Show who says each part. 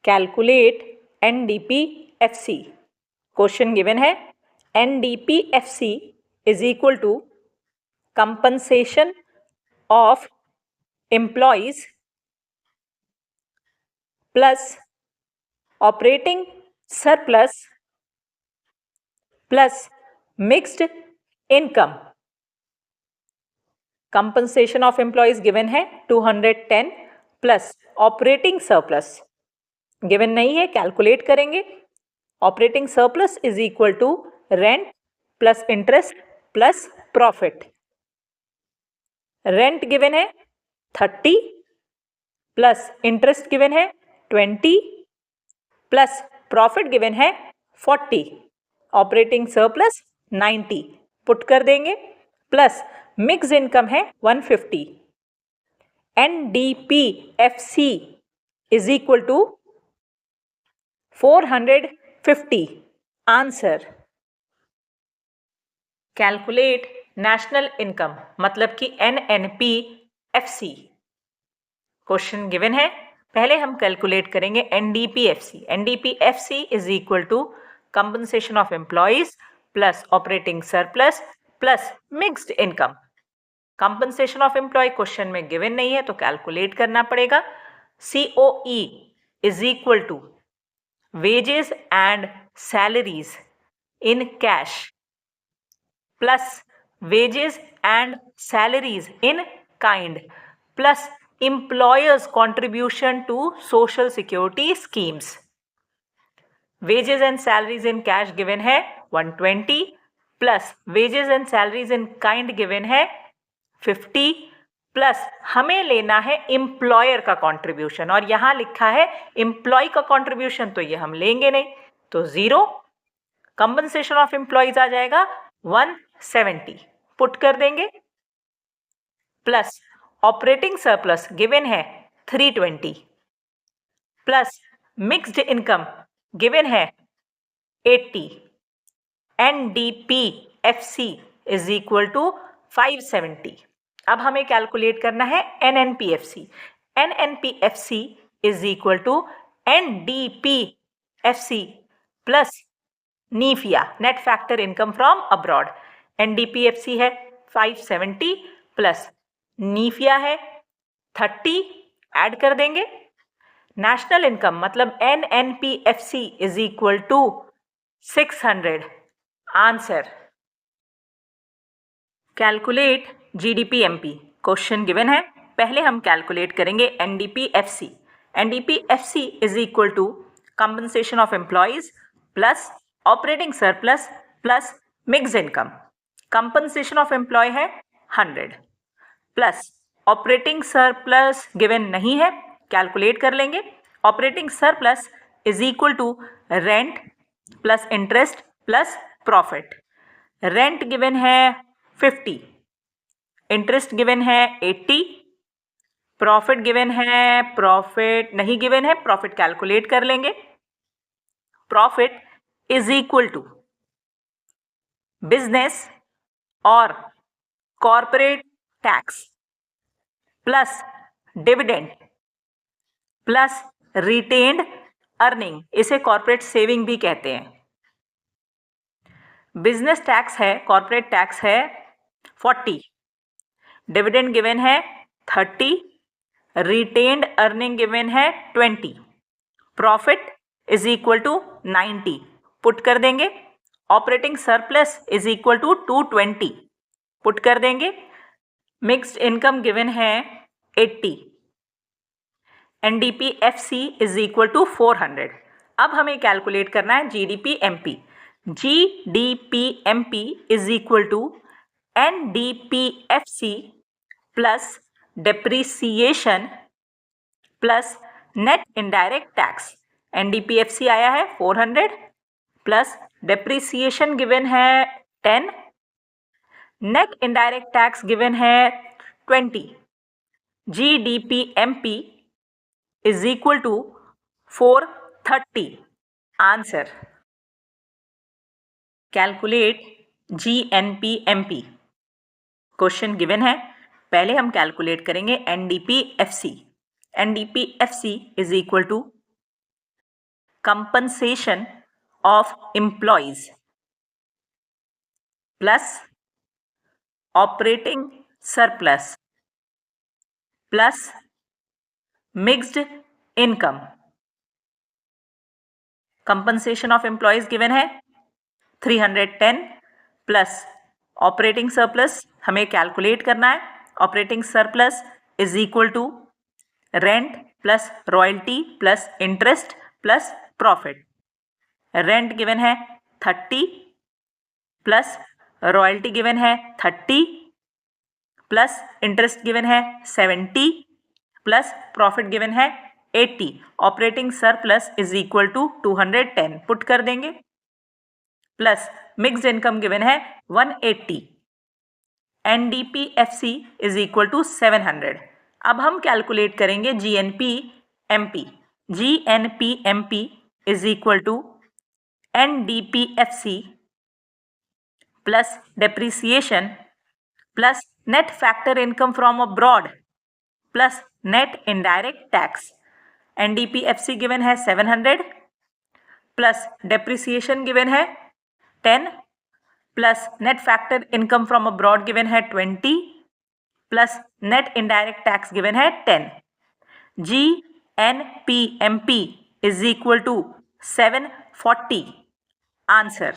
Speaker 1: Calculate NDPFC। Question given है NDPFC is equal to compensation of employees plus operating surplus plus mixed income. Compensation of employees given है 210 plus operating surplus given नहीं है, calculate करेंगे। Operating surplus is equal to rent plus interest plus profit. Rent given है 30 plus interest given है 20 plus profit given है 40। Operating surplus 90 put कर देंगे plus mix income है 150। NDPFC is equal to 450। Answer. Calculate national income मतलब कि NNPFC। Question given है, पहले हम कैलकुलेट करेंगे NDPFC। NDPFC is equal to compensation of employees plus operating surplus plus mixed income. Compensation of employee question में given नहीं है तो कैलकुलेट करना पड़ेगा। COE is equal to wages and salaries in cash plus wages and salaries in kind plus employers contribution to social security schemes। wages and salaries in cash given है 120 plus wages and salaries in kind given है 50 plus हमें लेना है employer का contribution और यहां लिखा है एम्प्लॉय का कंट्रीब्यूशन, तो ये हम लेंगे नहीं, तो 0। कंपनसेशन ऑफ एम्प्लॉयज आ जाएगा 170 पुट कर देंगे प्लस ऑपरेटिंग सरप्लस गिवन है 320 प्लस मिक्स्ड इनकम गिवन है 80। NDPFC is equal to 570। अब हमें कैलकुलेट करना है NNPFC। NNPFC is equal to NDPFC plus NFIA net factor income from abroad. NDPFC है 570 प्लस नीफिया है 30 ऐड कर देंगे। नेशनल इनकम मतलब NNPFC is equal to 600। Answer. Calculate GDP-MP। Question given है, पहले हम कैलकुलेट करेंगे NDPFC। NDPFC is equal to compensation of employees plus operating surplus plus mix income. Compensation of employee है 100 plus operating surplus given नहीं है, calculate कर लेंगे। Operating surplus is equal to rent plus interest plus profit. Rent given है 50, interest given है 80, profit given है, profit नहीं given है, प्रॉफिट कैलकुलेट कर लेंगे। Profit is equal to business और corporate tax plus dividend plus retained earning, इसे corporate saving भी कहते हैं। बिजनेस टैक्स है, कॉर्पोरेट टैक्स है 40, डिविडेंड गिवन है 30, रिटेन्ड अर्निंग गिवन है 20, profit is equal to 90 put कर देंगे। Operating surplus is equal to 220 put कर देंगे। मिक्स्ड इनकम गिवन है 80। NDPFC is equal to 400। अब हमें कैलकुलेट करना है GDP-MP। GDP-MP is equal to NDPFC plus depreciation plus net indirect tax. NDPFC आया है 400 प्लस डेप्रीसिएशन गिवन है 10, नेट इनडायरेक्ट टैक्स गिवन है 20। GDP-MP is equal to 430। Answer. Calculate GNP-MP। Question given है, पहले हम कैलकुलेट करेंगे NDPFC। NDPFC is equal to compensation of employees plus operating surplus plus mixed income. Compensation of employees given है 310 plus operating surplus हमें calculate करना है. Operating surplus is equal to rent plus royalty plus interest plus profit. Rent given है 30 plus royalty given है 30 plus interest given है 70 plus profit given है 80. Operating surplus is equal to 210 put कर देंगे plus mixed income given है 180. NDPFC is equal to 700. अब हम calculate करेंगे GNPMP. GNPMP is equal to NDPFC plus depreciation plus net factor income from abroad plus net indirect tax. NDPFC given है 700 plus depreciation given है 10 plus net factor income from abroad given है 20 plus net indirect tax given है 10. GNPMP is equal to 740. Answer